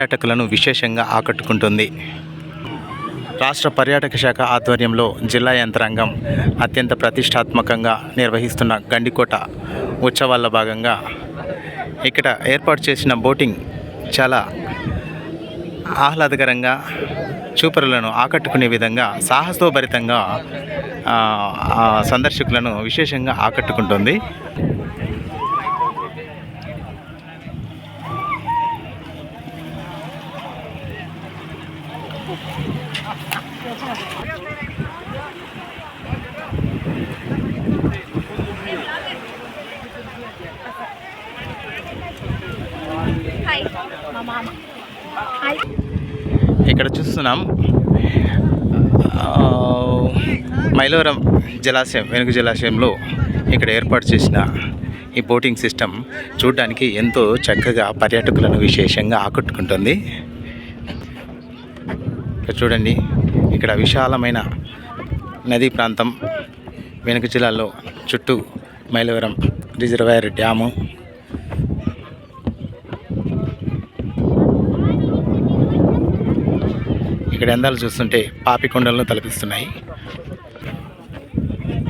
పర్యాటకులను విశేషంగా ఆకట్టుకుంటుంది. రాష్ట్ర పర్యాటక శాఖ ఆధ్వర్యంలో జిల్లా యంత్రాంగం అత్యంత ప్రతిష్టాత్మకంగా నిర్వహిస్తున్న గండికోట ఉత్సవాల్లో భాగంగా ఇక్కడ ఏర్పాటు చేసిన బోటింగ్ చాలా ఆహ్లాదకరంగా, చూపరులను ఆకట్టుకునే విధంగా సాహసోభరితంగా సందర్శకులను విశేషంగా ఆకట్టుకుంటుంది. ఇక్కడ చూస్తున్నాం మైలవరం జలాశయం, వెనుక జలాశయంలో ఇక్కడ ఏర్పాటు చేసిన ఈ బోటింగ్ సిస్టమ్ చూడడానికి ఎంతో చక్కగా పర్యాటకులను విశేషంగా ఆకట్టుకుంటుంది. ఇక్కడ చూడండి, ఇక్కడ విశాలమైన నదీ ప్రాంతం, వెనుక జిల్లాలో చుట్టూ మైలవరం రిజర్వాయర్ డ్యాము, ఇక్కడ అందాలు చూస్తుంటే పాపికొండలను తలపిస్తున్నాయి.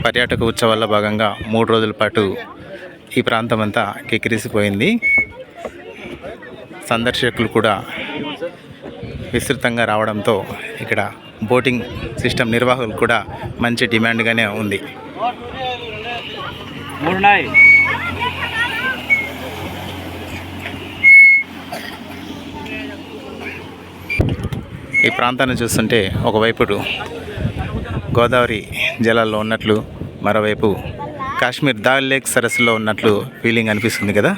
పర్యాటక ఉత్సవాల్లో భాగంగా 3 రోజుల పాటు ఈ ప్రాంతం అంతా కిక్కిరిసిపోయింది. సందర్శకులు కూడా విస్తృతంగా రావడంతో ఇక్కడ బోటింగ్ సిస్టమ్ నిర్వాహకులు కూడా మంచి డిమాండ్గానే ఉంది. ఈ ప్రాంతాన్ని చూస్తుంటే ఒకవైపు గోదావరి జలాల్లో ఉన్నట్లు, మరోవైపు కాశ్మీర్ దాల్ లేక్ సరస్సులో ఉన్నట్లు ఫీలింగ్ అనిపిస్తుంది కదా.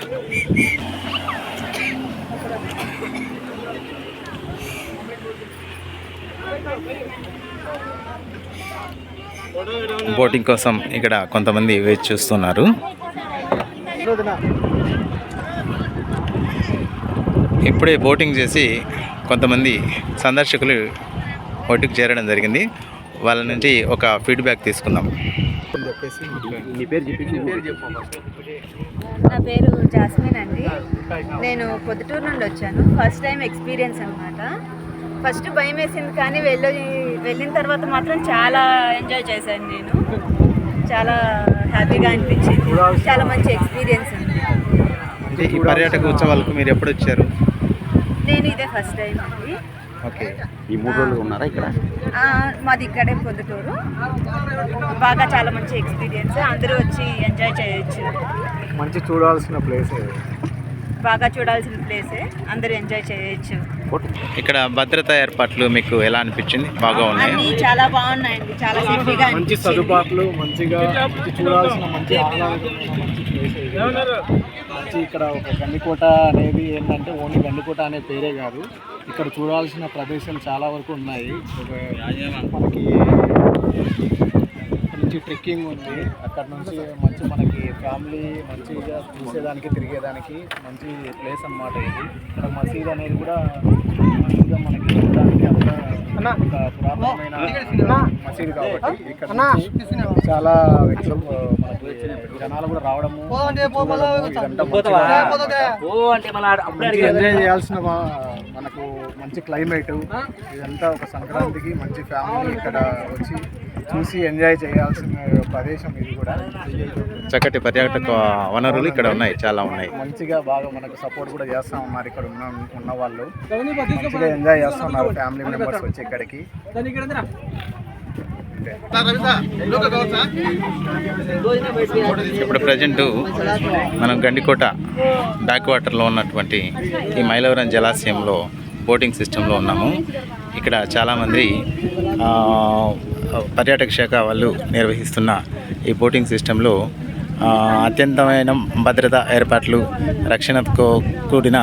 బోటింగ్ కోసం ఇక్కడ కొంతమంది వేచి చూస్తున్నారు. ఇప్పుడే బోటింగ్ చేసి కొంతమంది సందర్శకులు ఒడ్డుకు చేరడం జరిగింది. వాళ్ళ నుంచి ఒక ఫీడ్బ్యాక్ తీసుకుందాం. నా పేరు జాస్మిన్ అండి. నేను పొద్దుటూరు నుండి వచ్చాను. ఫస్ట్ టైం ఎక్స్పీరియన్స్ అనమాట. ఫస్ట్ భయం వేసింది, కానీ వెళ్ళిన తర్వాత మాత్రం చాలా ఎంజాయ్ చేశాను. నేను చాలా హ్యాపీగా అనిపించింది. చాలా మంచి ఎక్స్పీరియన్స్ ఉంది. ఈ పర్యాటక ఉత్సవాలకు మీరు ఎప్పుడు వచ్చారు? నేను ఇదే ఫస్ట్ టైం అండి. ఓకే, ఈ 3 రోజులు ఉన్నారా ఇక్కడ? మాది ఇక్కడే పొద్దుటూరు. బాగా చాలా మంచి ఎక్స్పీరియన్స్, అందరూ వచ్చి ఎంజాయ్ చేయొచ్చు. మంచి చూడాల్సిన ప్లేస్, బాగా చూడాల్సిన ప్లేసే, అందరూ ఎంజాయ్ చేయొచ్చు. ఇక్కడ భద్రతా ఏర్పాట్లు మీకు ఎలా అనిపించింది? బాగా ఉన్నాయి, అన్నీ చాలా బాగున్నాయండి. చాలా సేఫ్టీగా, మంచి సదుపాట్లు, మంచిగా చూడాల్సిన మంచి ఆహ్లాదకరమైన మంచి ప్లేస్ ఇది. మంచి ఇక్కడ ఒక గండికోట అనేది ఏంటంటే ఓన్లీ గండికోట అనే పేరే కాదు, ఇక్కడ చూడాల్సిన ప్రదేశాలు చాలా వరకు ఉన్నాయి. మనకి మంచి ట్రెక్కింగ్ ఉంది. అక్కడ నుంచి మంచి మనకి ఫ్యామిలీ మంచిగా చూసేదానికి, తిరిగేదానికి మంచి ప్లేస్ అన్నమాట ఇది. ఇక్కడ మసీద్ అనేది కూడా మంచిగా మనకి చూడడానికి అంతా ఒక పురాతనమైన మసీద్ కాబట్టి ఇక్కడ చాలా వ్యక్తులు మనకి జనాలు కూడా రావడము, ఎంజాయ్ చేయాల్సిన మనకు మంచి క్లైమేట్ ఇదంతా. ఒక సంక్రాంతికి మంచి ఫ్యామిలీ ఇక్కడ వచ్చి చూసి ఎంజాయ్ చేయాల్సిన ప్రదేశం ఇది కూడా. చక్కటి పర్యాటక వనరులు ఇక్కడ ఉన్నాయి, చాలా ఉన్నాయి. మంచిగా బాగా మనకు సపోర్ట్ కూడా చేస్తూ ఉన్నారు. ఇక్కడ ఉన్న వాళ్ళు మంచిగా ఎంజాయ్ చేస్తున్నారు, ఫ్యామిలీ మెంబర్స్ వచ్చి ఇక్కడికి. ఇప్పుడు ప్రజెంట్ మనం గండికోట బ్యాక్ వాటర్లో ఉన్నటువంటి ఈ మైలవరం జలాశయంలో బోటింగ్ సిస్టంలో ఉన్నాము. ఇక్కడ చాలామంది పర్యాటక శాఖ వాళ్ళు నిర్వహిస్తున్న ఈ బోటింగ్ సిస్టంలో అత్యంతమైన భద్రతా ఏర్పాట్లు, రక్షణతో కూడిన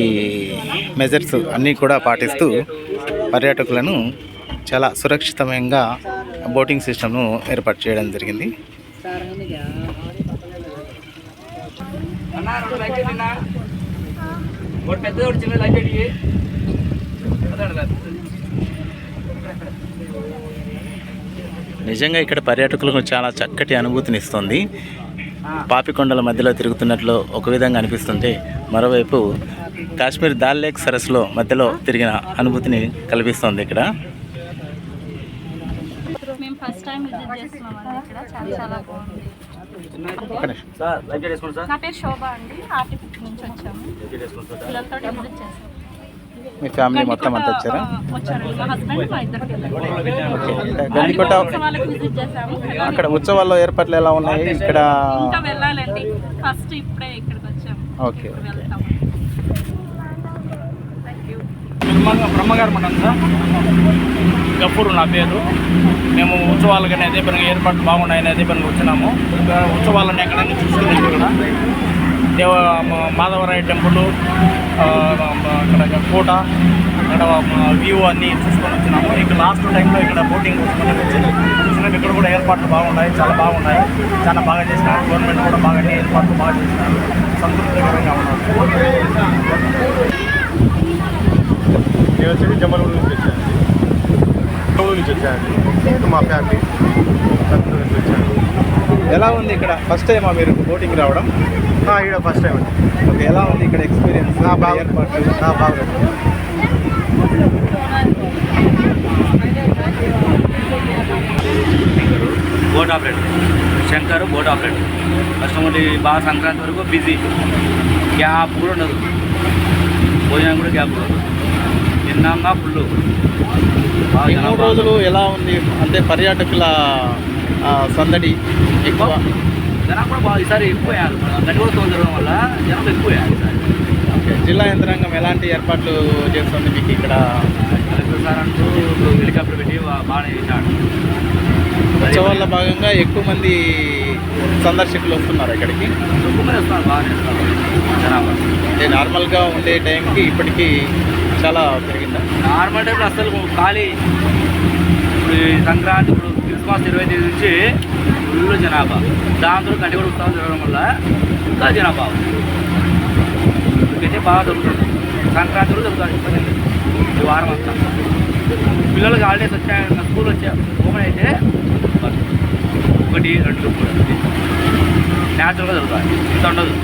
ఈ మెజర్స్ అన్నీ కూడా పాటిస్తూ పర్యాటకులను చాలా సురక్షితంగా బోటింగ్ సిస్టమ్ను ఏర్పాటు చేయడం జరిగింది. నిజంగా ఇక్కడ పర్యాటకులకు చాలా చక్కటి అనుభూతిని ఇస్తుంది. పాపికొండల మధ్యలో తిరుగుతున్నట్లు ఒక విధంగా అనిపిస్తుంటే, మరోవైపు కాశ్మీర్ దాల్ లేక్ సరస్సులో మధ్యలో తిరిగిన అనుభూతిని కల్పిస్తోంది ఇక్కడ. మేము ఫస్ట్ టైం విజిట్ చేస్తున్నామండి. ఇక్కడ చాలా చాలా బాగుంది. నా పేరు శోభ అండి. ఆర్టిఫిక్ నుంచి వచ్చాము. పిల్లలతో విజిట్ చేస్తాం. మీ ఫ్యామిలీ మొత్తం అంతా వచ్చారా? వచ్చారండి. మా హస్బెండ్ మా ఇద్దరు పిల్లలు. ఓకే. గండికోట వాళ్ళకి విజిట్ చేసాము. అక్కడ ఉత్సవాల్లో ఏర్పాట్లు ఎలా ఉన్నాయి ఇక్కడ? ఇంకా వెళ్ళాలండి. ఫస్ట్ ఇప్పుడే ఇక్కడికి వచ్చాము. ఓకే. ఇప్పుడు వెళ్తాము. Thank you. బ్రహ్మగారు మఠం సార్, గఫూరు నా పేరు. మేము ఉత్సవాలకు అదే పనిగా ఏర్పాట్లు బాగున్నాయని అదే పనిగా వచ్చినాము. ఇంకా ఉత్సవాలను ఎక్కడైనా చూసుకున్నాము. ఇక్కడ మాధవరాయ టెంపుల్, అక్కడ కోట, అక్కడ వ్యూ అన్నీ చూసుకొని వచ్చినాము. ఇక లాస్ట్ టైంలో ఇక్కడ బోటింగ్ చూసినాము. ఇక్కడ కూడా ఏర్పాట్లు బాగున్నాయి, చాలా బాగున్నాయి. చాలా బాగా చేసినారు. గవర్నమెంట్ కూడా బాగా ఏర్పాట్లు బాగా చేసినారు. సంతృప్తికరంగా ఉన్నారు. నేను వచ్చి జమ్మలూరు నుంచి వచ్చాను. మా ఫ్యామిలీ నుంచి వచ్చాను. ఎలా ఉంది ఇక్కడ? ఫస్ట్ టైమా మీరు బోటింగ్ రావడం? ఇక్కడ ఫస్ట్ టైం అండి. ఓకే. ఎలా ఉంది ఇక్కడ ఎక్స్పీరియన్స్? బాగా ఏర్పాట్లు బాగా boat operator Shankar, boat operator. Customer బాగా సంక్రాంతి వరకు బిజీ, గ్యాప్ కూడా ఉండదు. భోజనం కూడా గ్యాప్ ఉండదు. తిన్నాక ఫుల్. ఈ 3 రోజులు ఎలా ఉంది అంటే పర్యాటకుల సందడి ఎక్కువ? జనం కూడా బాగా ఈసారి ఎక్కువయ్యారు. గడివలతో జరగడం వల్ల జనం ఎక్కువయ్యారు ఈసారి. ఓకే. జిల్లా యంత్రాంగం ఎలాంటి ఏర్పాట్లు చేస్తుంది మీకు ఇక్కడ? కలెక్టర్ సార్ అంటూ హెలికాప్టర్ పెట్టి బాగానే చేశాడు. ఉత్సవాల్లో భాగంగా ఎక్కువ మంది సందర్శకులు వస్తున్నారు ఇక్కడికి. ఎక్కువ మంది వస్తున్నారు, బాగానే వస్తున్నారు జనాభా. అంటే నార్మల్గా ఉండే టైంకి ఇప్పటికీ చాలా పెరిగిందా? నార్మల్ టైంలో అసలు ఖాళీ. ఇప్పుడు ఈ సంక్రాంతి, ఇప్పుడు క్రిస్మస్ 25 నుంచి ఫుల్ జనాభా. దాంతో గంట కూడా ఉత్సవం జరగడం వల్ల ఇంకా జనాభా ఇప్పుడైతే బాగా దొరుకుతుంది. సంక్రాంతి కూడా దొరుకుతుంది ఈ వారం అంతా. పిల్లలకి హాలిడేస్ వచ్చాయి, స్కూల్ వచ్చా ఓపెన్ అయితే 1, 2 న్యాచురల్గా దొరుకుతుంది. ఇంత ఉండదు.